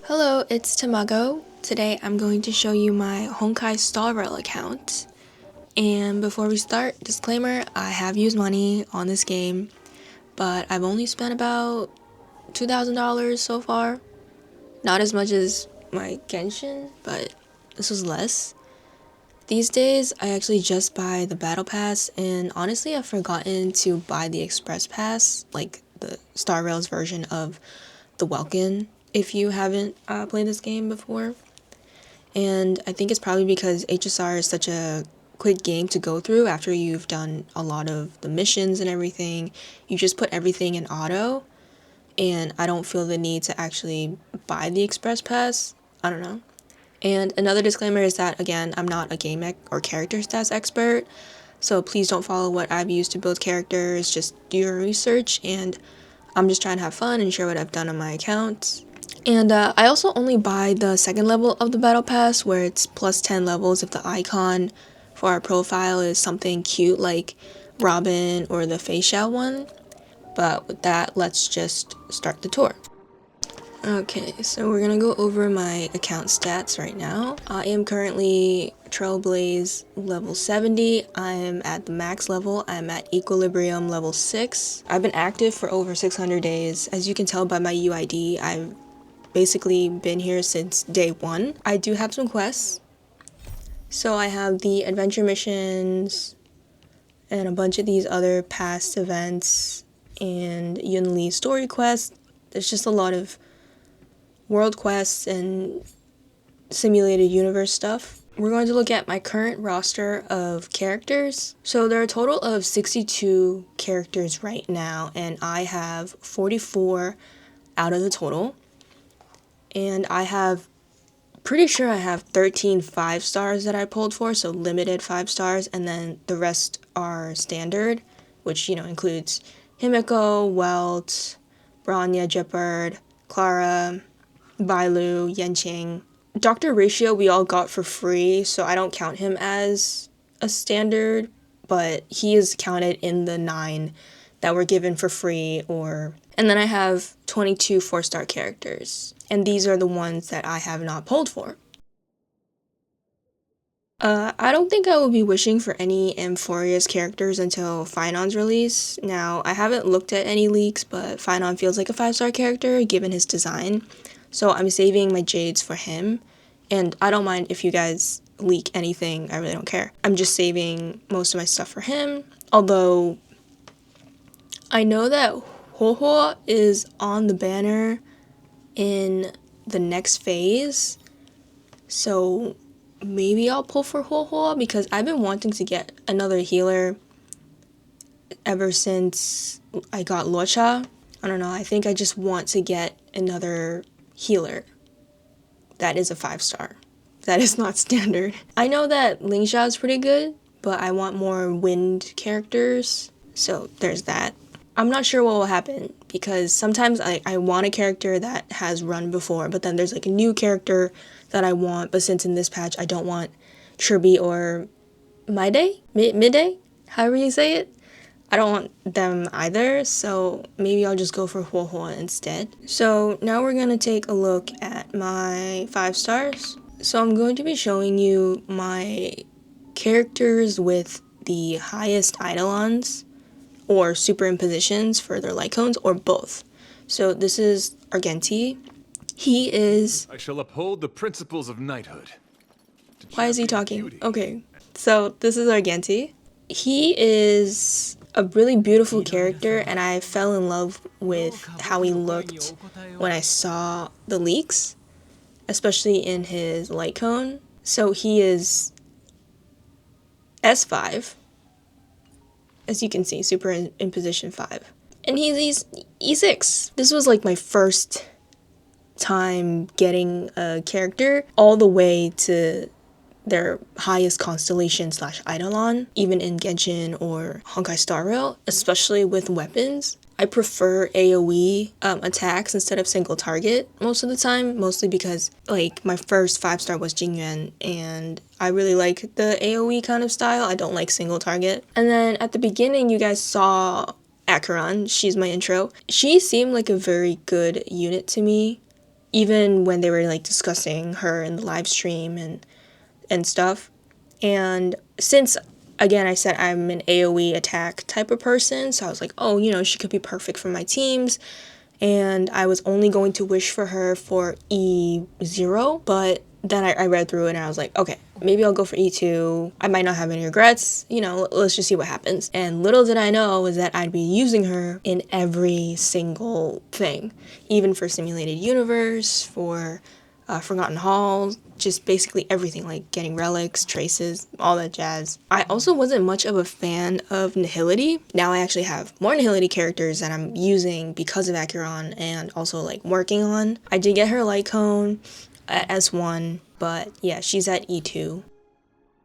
Hello, it's Tamago. Today I'm going to show you my Honkai Star Rail account. And before we start, disclaimer, I have used money on this game, but I've only spent about $2,000 so far. Not as much as my Genshin, but this was less. These days, I actually just buy the Battle Pass, and honestly, I've forgotten to buy the Express Pass, like the Star Rail's version of the Welkin, if you haven't played this game before. And I think it's probably because HSR is such a quick game to go through after you've done a lot of the missions and everything. You just put everything in auto, and I don't feel the need to actually buy the Express Pass. I don't know. And another disclaimer is that, again, I'm not a game or character stats expert, so please don't follow what I've used to build characters, just do your research, and I'm just trying to have fun and share what I've done on my account. And I also only buy the second level of the Battle Pass, where it's plus 10 levels if the icon for our profile is something cute like Robin or the feixiao one. But with that, let's just start the tour. Okay, so we're gonna go over my account stats right now. I am currently Trailblaze level 70. I'm at the max level. I'm at Equilibrium level 6. I've been active for over 600 days. As you can tell by my UID, I've basically been here since day 1. I do have some quests. So I have the adventure missions and a bunch of these other past events and Yunli story quests. There's just a lot of world quests and simulated universe stuff. We're going to look at my current roster of characters. So there are a total of 62 characters right now, and I have 44 out of the total. And pretty sure I have 13 5 stars that I pulled for, so limited 5 stars, and then the rest are standard, which, includes himeko, welt, bronya, gepard, clara, bailu, yanqing. Dr. Ratio we all got for free, so I don't count him as a standard, but he is counted in the 9 that were given for free. And then I have 22 4-star characters, and these are the ones that I have not pulled for. I don't think I will be wishing for any Amphoria's characters until Finon's release. Now, I haven't looked at any leaks, but Finon feels like a 5-star character given his design, so I'm saving my Jades for him, and I don't mind if you guys leak anything, I really don't care. I'm just saving most of my stuff for him, although I know that Huohuo is on the banner in the next phase, so maybe I'll pull for Huohuo because I've been wanting to get another healer ever since I got luocha. I don't know, I think I just want to get another healer that is a 5-star. That is not standard. I know that Lingxia is pretty good, but I want more wind characters, so there's that. I'm not sure what will happen because sometimes I want a character that has run before, but then there's like a new character that I want, but since in this patch I don't want Chirby or Midday, however you say it, I don't want them either, so maybe I'll just go for Huohuo instead. So now we're gonna take a look at my 5 stars. So I'm going to be showing you my characters with the highest eidolons or superimpositions for their light cones, or both. So this is Argenti. He is... I shall uphold the principles of knighthood. Why is he talking? Okay, so this is Argenti. He is a really beautiful character, and I fell in love with how he looked when I saw the leaks, especially in his light cone. So he is S5. As you can see, super in position 5. And he's E6. This was like my first time getting a character all the way to their highest constellation / eidolon, even in Genshin or Honkai Star Rail, especially with weapons. I prefer AoE attacks instead of single target most of the time, mostly because like my first 5-star was Jingyuan, and I really like the AoE kind of style. I don't like single target. And then at the beginning you guys saw Acheron, she's my intro. She seemed like a very good unit to me. even when they were like discussing her in the live stream and stuff. And since, again, I said I'm an AoE attack type of person, so I was like, oh, you know, she could be perfect for my teams. And I was only going to wish for her for E0, but then I read through it and I was like, okay, maybe I'll go for E2. I might not have any regrets, you know, let's just see what happens. And little did I know was that I'd be using her in every single thing, even for Simulated Universe, for Forgotten Halls, just basically everything, like getting relics, traces, all that jazz. I also wasn't much of a fan of Nihility. Now I actually have more Nihility characters that I'm using because of Acheron and also like working on. I did get her light cone at S1, but yeah, she's at E2.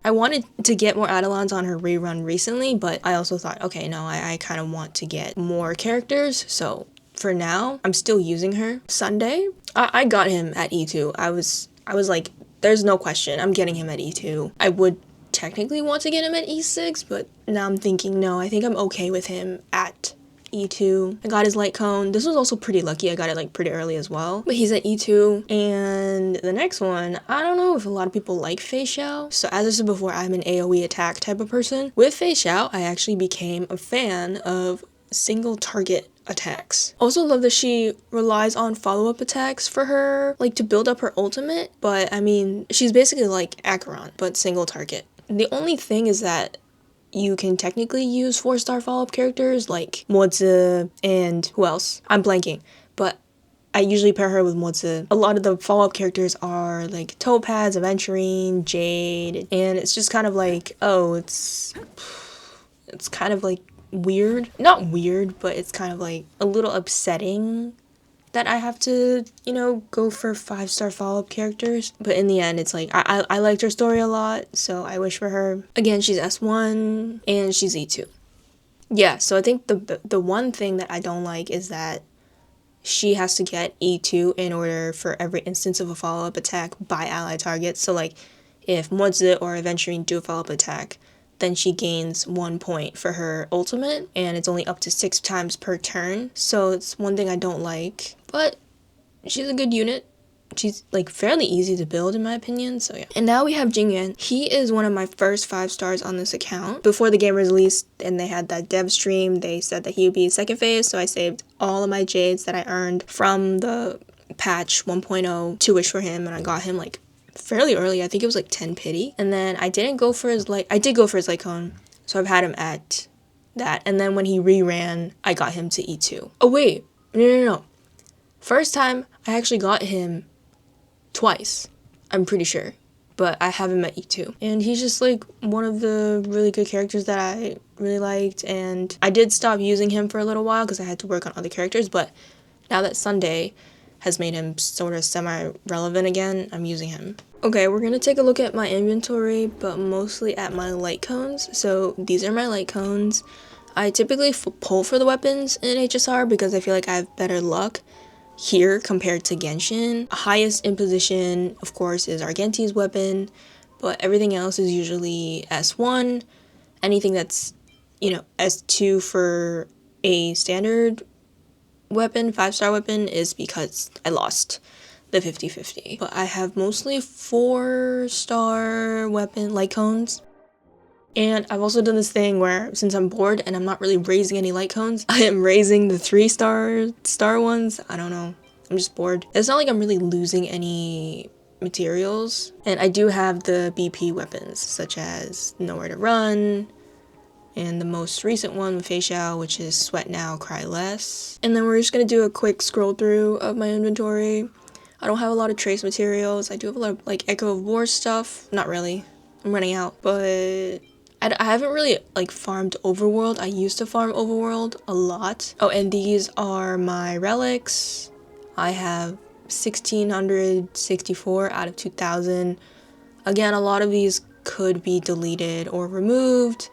I wanted to get more eidolons on her rerun recently, but I also thought, okay, no, I kind of want to get more characters, so for now, I'm still using her. Sunday, I got him at E2. I was like, there's no question, I'm getting him at E2. I would technically want to get him at E6, but now I'm thinking, no, I think I'm okay with him at E2. I got his light cone. This was also pretty lucky. I got it like pretty early as well. But he's at E2. And the next one, I don't know if a lot of people like feixiao. So as I said before, I'm an AoE attack type of person. With feixiao, I actually became a fan of single target attacks. Also love that she relies on follow-up attacks for her, like to build up her ultimate. But I mean, she's basically like acheron, but single target. The only thing is that you can technically use 4-star follow-up characters like moze and who else? I'm blanking, but I usually pair her with moze. A lot of the follow-up characters are like topaz, aventurine, jade, and it's just kind of like, oh, it's kind of like weird. Not weird, but it's kind of like a little upsetting that I have to, you know, go for 5-star follow-up characters. But in the end, it's like, I liked her story a lot, so I wish for her. Again, she's S1, and she's E2. Yeah, so I think the one thing that I don't like is that she has to get E2 in order for every instance of a follow-up attack by ally targets. So like, if moze or aventurine do a follow-up attack, then she gains 1 point for her ultimate, and it's only up to 6 times per turn. So it's one thing I don't like, but she's a good unit. She's like fairly easy to build in my opinion, so yeah. And now we have Jingyuan. He is one of my first 5 stars on this account. Before the game was released and they had that dev stream, they said that he would be second phase, so I saved all of my jades that I earned from the patch 1.0 to wish for him, and I got him like fairly early. I think it was like 10 pity. And then I did go for his light cone, so I've had him at that. And then when he reran, I got him to E2. Oh wait, no. First time I actually got him twice, I'm pretty sure, but I have him at E2. And he's just like one of the really good characters that I really liked, and I did stop using him for a little while because I had to work on other characters, but now that Sunday has made him sort of semi-relevant again, I'm using him. Okay, we're gonna take a look at my inventory, but mostly at my light cones. So these are my light cones. I typically pull for the weapons in HSR because I feel like I have better luck here compared to Genshin. Highest in position, of course, is Argenti's weapon, but everything else is usually S1. Anything that's, you know, S2 for a standard weapon, 5-star weapon, is because I lost the 50-50. But I have mostly 4-star weapon light cones. And I've also done this thing where, since I'm bored and I'm not really raising any light cones, I am raising the 3-star ones. I don't know. I'm just bored. It's not like I'm really losing any materials. And I do have the BP weapons, such as Nowhere to Run, and the most recent one with feixiao, which is Sweat Now, Cry Less. And then we're just gonna do a quick scroll through of my inventory. I don't have a lot of trace materials. I do have a lot of like Echo of War stuff. Not really. I'm running out. But I haven't really like farmed Overworld. I used to farm Overworld a lot. Oh, and these are my relics. I have 1,664 out of 2,000. Again, a lot of these could be deleted or removed,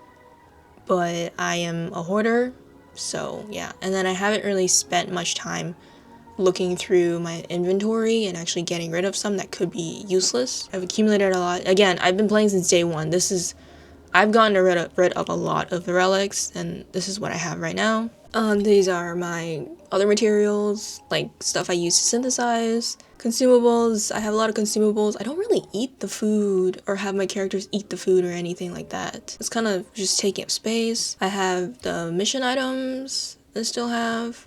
but I am a hoarder, so yeah. And then I haven't really spent much time looking through my inventory and actually getting rid of some that could be useless. I've accumulated a lot. Again, I've been playing since day one. I've gotten rid of a lot of the relics, and this is what I have right now. These are my other materials, like stuff I use to synthesize. Consumables, I have a lot of consumables. I don't really eat the food or have my characters eat the food or anything like that. It's kind of just taking up space. I have the mission items I still have,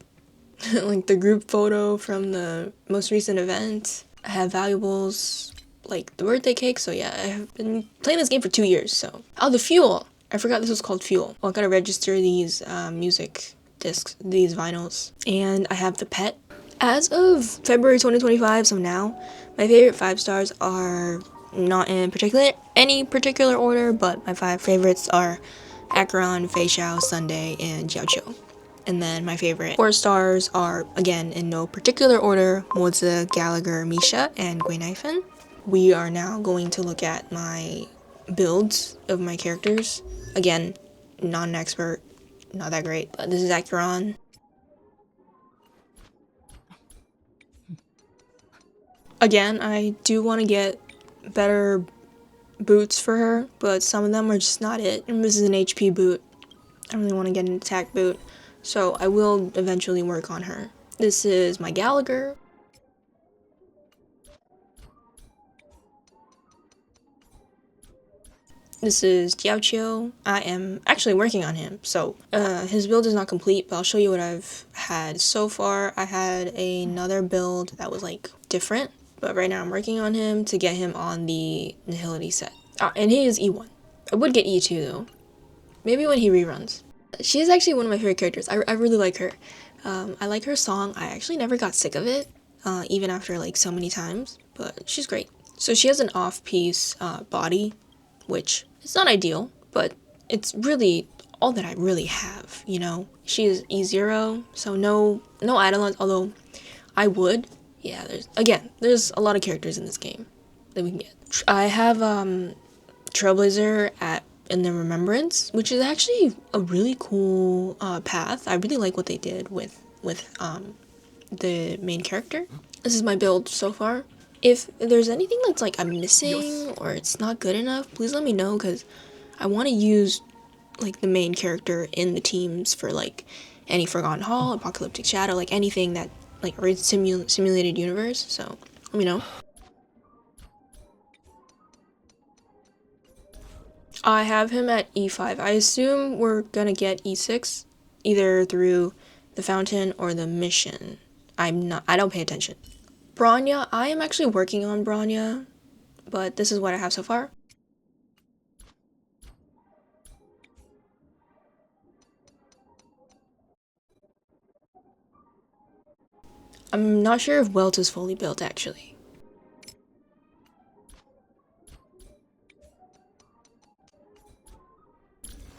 like the group photo from the most recent event. I have valuables, like the birthday cake, so yeah, I have been playing this game for 2 years, so. Oh, the fuel! I forgot this was called fuel. Well, I gotta register these music discs, these vinyls. And I have the pet. As of February 2025, so now, my favorite 5 stars are not in any particular order, but my 5 favorites are acheron, feixiao, Sunday, and jiaoqiu. And then my favorite 4 stars are, again, in no particular order, moze, gallagher, misha, and guinaifen. We are now going to look at my builds of my characters. Again, not an expert, not that great, but this is acheron. Again, I do want to get better boots for her, but some of them are just not it. And this is an HP boot. I really want to get an attack boot, so I will eventually work on her. This is my Gallagher. This is jiaoqiu. I am actually working on him, so his build is not complete, but I'll show you what I've had so far. I had another build that was like different, but right now I'm working on him to get him on the Nihility set. And he is E1. I would get E2 though. Maybe when he reruns. She is actually one of my favorite characters. I really like her. I like her song. I actually never got sick of it, even after like so many times, but she's great. So she has an off-piece body, which is not ideal, but it's really all that I really have, you know? She is E0, so no eidolons, although I would. Yeah, there's a lot of characters in this game that we can get. I have Trailblazer in the remembrance, which is actually a really cool path. I really like what they did with the main character. This is my build so far. If there's anything that's like I'm missing or it's not good enough, please let me know, because I want to use like the main character in the teams for like any Forgotten Hall, Apocalyptic Shadow, like anything that like or simulated universe. So let me know. I have him at E5. I assume we're gonna get E6 either through the fountain or the mission. I don't pay attention. Bronya, I am actually working on Bronya, but this is what I have so far. I'm not sure if Welt is fully built actually.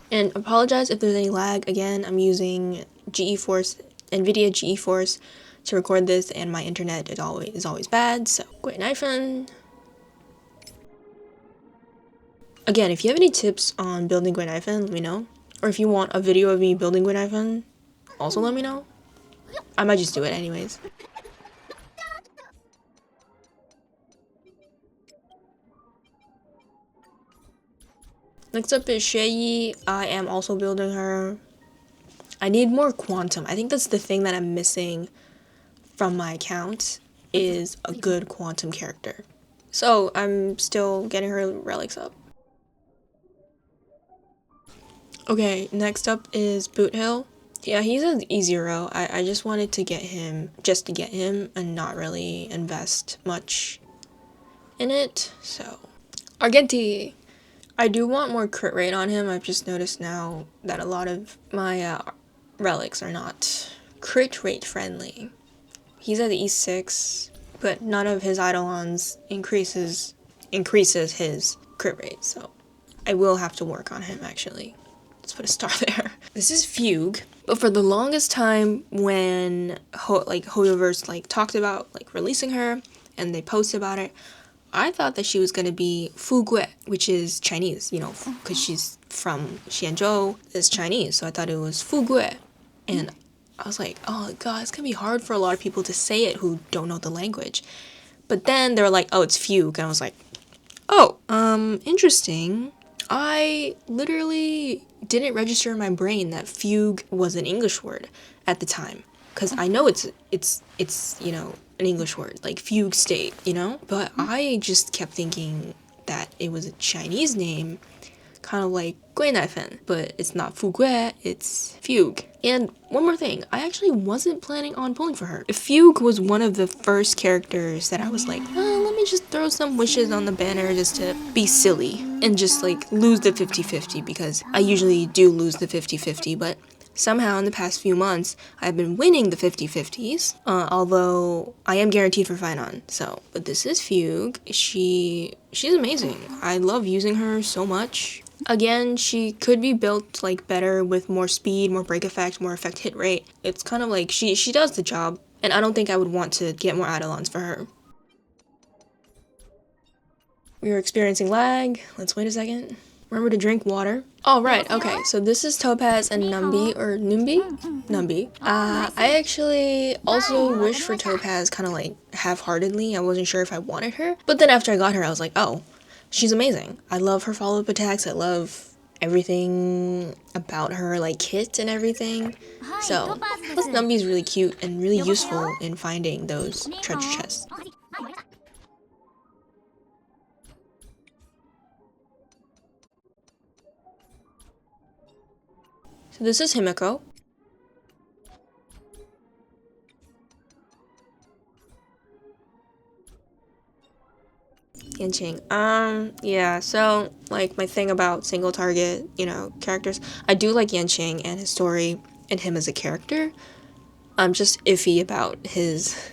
And apologize if there's any lag. Again, I'm using NVIDIA GeForce to record this, and my internet is always bad, so guinaifen. Again, if you have any tips on building guinaifen, let me know. Or if you want a video of me building guinaifen, also let me know. I might just do it anyways. Next up is xueyi. I am also building her. I need more quantum. I think that's the thing that I'm missing from my account, is a good quantum character. So I'm still getting her relics up. Okay, next up is boothill. Yeah, he's an E0. I just wanted to get him just to get him and not really invest much in it. So argenti. I do want more crit rate on him. I've just noticed now that a lot of my relics are not crit rate friendly. He's at the E6, but none of his eidolons increases his crit rate, so I will have to work on him actually. Let's put a star there. This is Fugue, but for the longest time when Hoyoverse talked about releasing her and they posted about it, I thought that she was gonna be fugue, which is Chinese, you know, because she's from Xianzhou, is Chinese, so I thought it was fugue. And I was like, oh god, it's gonna be hard for a lot of people to say it who don't know the language. But then they were like, oh, it's fugue, and I was like, oh, interesting. I literally didn't register in my brain that fugue was an English word at the time. Because I know it's you know, an English word, like fugue state, you know? But I just kept thinking that it was a Chinese name, kind of like guinaifen, but it's not fugue, it's fugue. And one more thing, I actually wasn't planning on pulling for her. Fugue was one of the first characters that I was like, oh, let me just throw some wishes on the banner just to be silly and just like lose the 50-50, because I usually do lose the 50-50, but somehow in the past few months, I've been winning the 50-50s, although I am guaranteed for Finon, so. But this is Fugue. She's amazing. I love using her so much. Again, she could be built like better with more speed, more break effect, more effect hit rate. It's kind of like she does the job, and I don't think I would want to get more eidolons for her. We are experiencing lag. Let's wait a second. Remember to drink water. Oh, right, okay, so this is Topaz and Numby, or Numby? Numby. I actually also wished for Topaz kind of like half-heartedly. I wasn't sure if I wanted her. But then after I got her, I was like, oh, she's amazing. I love her follow-up attacks. I love everything about her, like kit and everything. So, plus Numby's really cute and really useful in finding those treasure chests. So this is Himeko. Yanqing. Yeah, so, like, my thing about single target, you know, characters, I do like Yanqing and his story and him as a character. I'm just iffy about his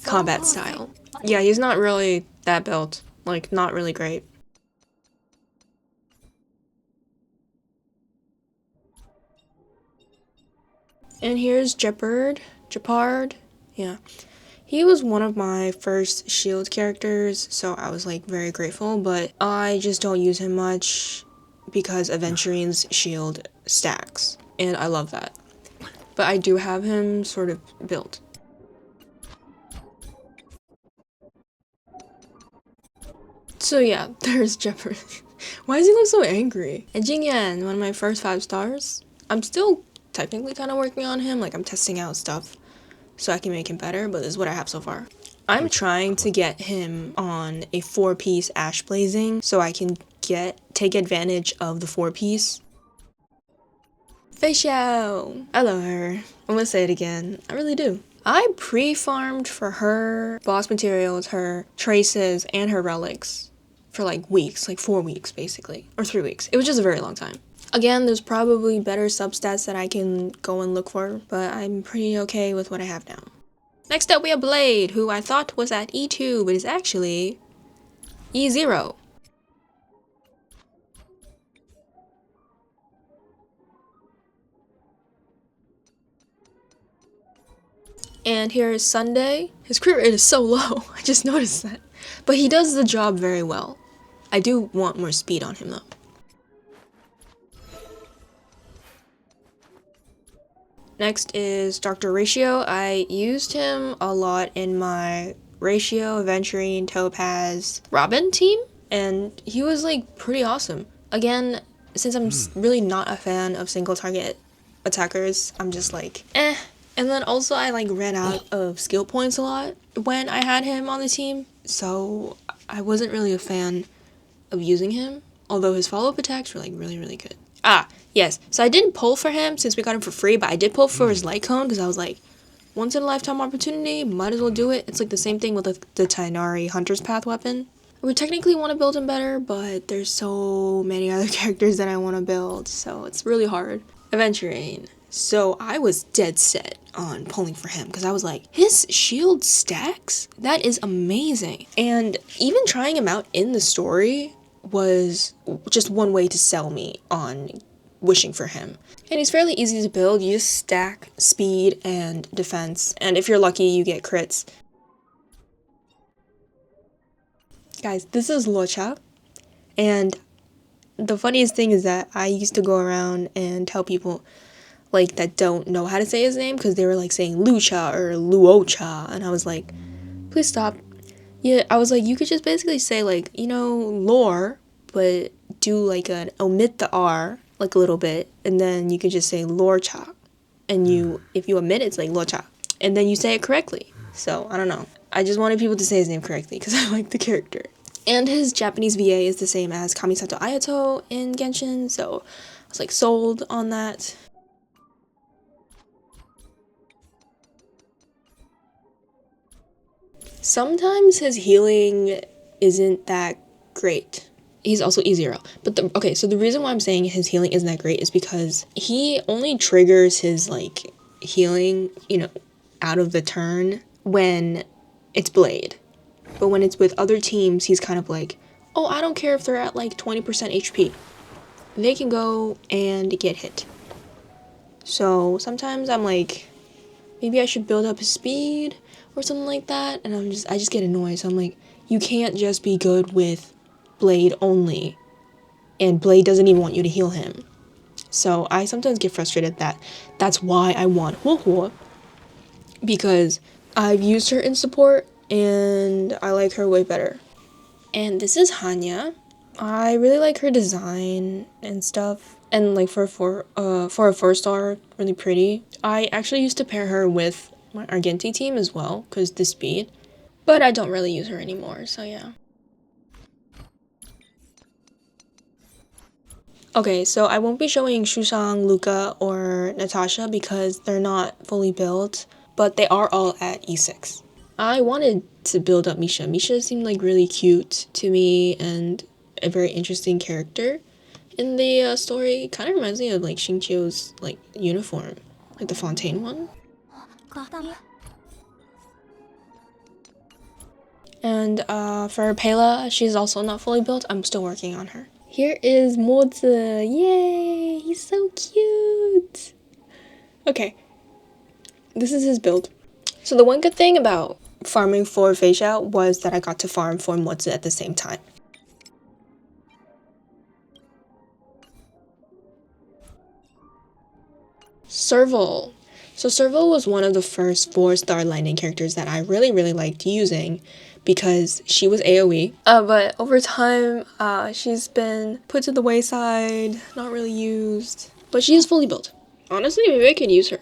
combat style. Yeah, he's not really that built. Like, not really great. And here's Gepard, yeah. He was one of my first shield characters, so I was like very grateful, but I just don't use him much because Aventurine's shield stacks, and I love that. But I do have him sort of built. So yeah, there's Gepard. Why does he look so angry? And Jingyuan, one of my first 5 stars. I'm still technically kind of working on him, like I'm testing out stuff so I can make him better, but this is what I have so far. I'm trying to get him on a 4-piece ash blazing so I can take advantage of the 4-piece. Feixiao! I love her. I'm gonna say it again. I really do. I pre-farmed for her boss materials, her traces, and her relics for like weeks, like 4 weeks basically, or 3 weeks. It was just a very long time. Again, there's probably better substats that I can go and look for, but I'm pretty okay with what I have now. Next up we have Blade, who I thought was at E2, but is actually E0. And here is Sunday. His crit rate is so low, I just noticed that. But he does the job very well. I do want more speed on him though. Next is Dr. Ratio. I used him a lot in my Ratio, Aventurine, Topaz, Robin team, and he was like pretty awesome. Again, since I'm really not a fan of single target attackers, I'm just like, eh. And then also I like ran out of skill points a lot when I had him on the team, so I wasn't really a fan of using him, although his follow-up attacks were like really good. Ah, yes, so I didn't pull for him since we got him for free, but I did pull for his light cone because I was like, once in a lifetime opportunity, might as well do it. It's like the same thing with the Tainari Hunter's Path weapon. We technically want to build him better, but there's so many other characters that I want to build, so it's really hard. Aventurine. So I was dead set on pulling for him because I was like, his shield stacks? That is amazing. And even trying him out in the story was just one way to sell me on wishing for him. And he's fairly easy to build. You just stack speed and defense, and if you're lucky, you get crits. Guys, this is luocha, and the funniest thing is that I used to go around and tell people like that don't know how to say his name because they were like saying lucha or luocha, and I was like, please stop. Yeah, I was like, you could just basically say like, you know, lore, but do like an omit the R like a little bit, and then you could just say luocha. And if you omit it, it's like luocha. And then you say it correctly. So, I don't know. I just wanted people to say his name correctly because I like the character. And his Japanese VA is the same as Kamisato Ayato in Genshin, so I was like sold on that. Sometimes his healing isn't that great. He's also E0. But so the reason why I'm saying his healing isn't that great is because he only triggers his like healing, out of the turn when it's Blade. But when it's with other teams, he's kind of like, oh, I don't care if they're at like 20% HP. They can go and get hit. So sometimes I'm like, maybe I should build up his speed or something like that. And I just get annoyed. So I'm like, you can't just be good with Blade only. And Blade doesn't even want you to heal him. So I sometimes get frustrated that that's why I want Huohuo. Because I've used her in support and I like her way better. And this is Hanya. I really like her design and stuff. And like for a 4-star, really pretty. I actually used to pair her with my Argenti team as well, because the speed. But I don't really use her anymore, so yeah. Okay, so I won't be showing Sushang, Luka, or Natasha because they're not fully built, but they are all at E6. I wanted to build up Misha. Misha seemed like really cute to me and a very interesting character in the story. Kind of reminds me of like Xingqiu's like uniform, like the Fontaine one. And for Pela, she's also not fully built. I'm still working on her. Here is Moze. Yay! He's so cute! Okay. This is his build. So the one good thing about farming for feixiao was that I got to farm for moze at the same time. Serval. So Serval was one of the first 4-star lightning characters that I really liked using because she was AoE. But over time, she's been put to the wayside, not really used. But she is fully built. Honestly, maybe I could use her.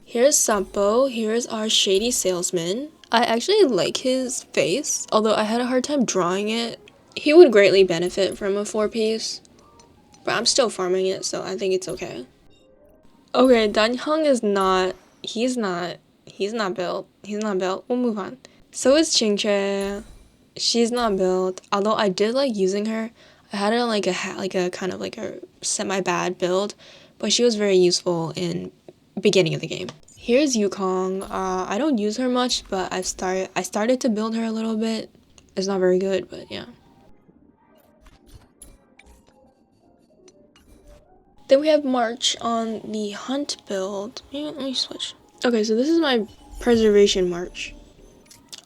Here's Sampo. Here's our shady salesman. I actually like his face, although I had a hard time drawing it. He would greatly benefit from a 4-piece, but I'm still farming it, so I think it's okay. Okay, Danheng is not, he's not built. He's not built. We'll move on. So is Qingque. She's not built, although I did like using her. I had her on like a kind of like a semi-bad build, but she was very useful in beginning of the game. Here's Yukong. I don't use her much, but I started to build her a little bit. It's not very good, but yeah. Then we have March on the Hunt build. Let me switch. Okay, so this is my Preservation March.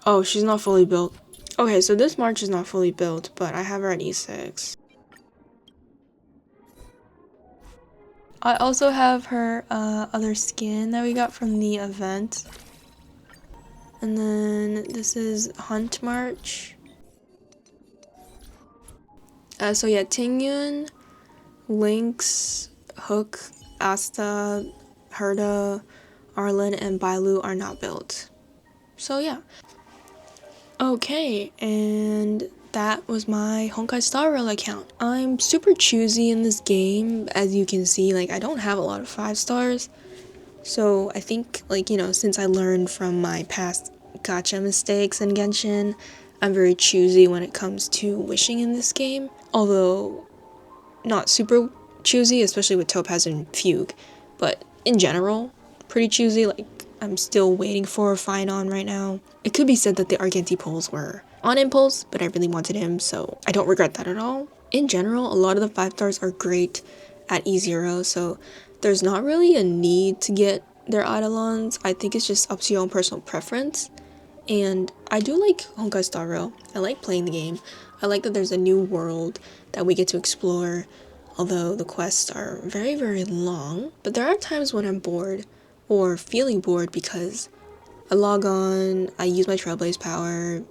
Oh, she's not fully built. Okay, so this March is not fully built, but I have her at E6. I also have her other skin that we got from the event. And then this is Hunt March. So yeah, Tingyuan, Lynx, Hook, Asta, Herda, Arlen, and Bailu are not built. So yeah. Okay, and that was my Honkai Star Rail account. I'm super choosy in this game, as you can see. Like, I don't have a lot of 5 stars. So I think, like, since I learned from my past gacha mistakes in Genshin, I'm very choosy when it comes to wishing in this game. Although, not super choosy, especially with Topaz and Fugue. But in general, pretty choosy. Like, I'm still waiting for a Finon right now. It could be said that the Argenti polls were on impulse, but I really wanted him, so I don't regret that at all. In general, a lot of the 5 stars are great at E0, so there's not really a need to get their eidolons. I think it's just up to your own personal preference. And I do like Honkai Star Rail. I like playing the game. I like that there's a new world that we get to explore, although the quests are very long. But there are times when I'm bored or feeling bored because I log on, I use my Trailblaze power,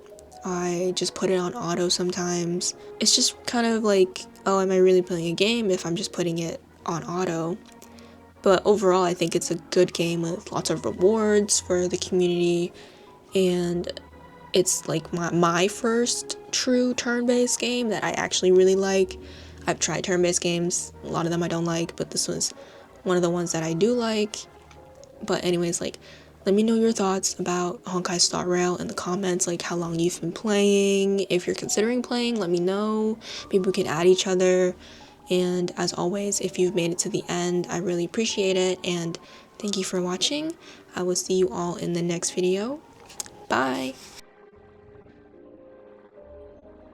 I just put it on auto sometimes. It's just kind of like, oh, am I really playing a game if I'm just putting it on auto? But overall, I think it's a good game with lots of rewards for the community, and it's like my first true turn-based game that I actually really like. I've tried turn-based games, a lot of them I don't like, but this was one of the ones that I do like. But anyways, like, let me know your thoughts about Honkai Star Rail in the comments, like how long you've been playing. If you're considering playing, let me know. Maybe we can add each other. And as always, if you've made it to the end, I really appreciate it. And thank you for watching. I will see you all in the next video. Bye!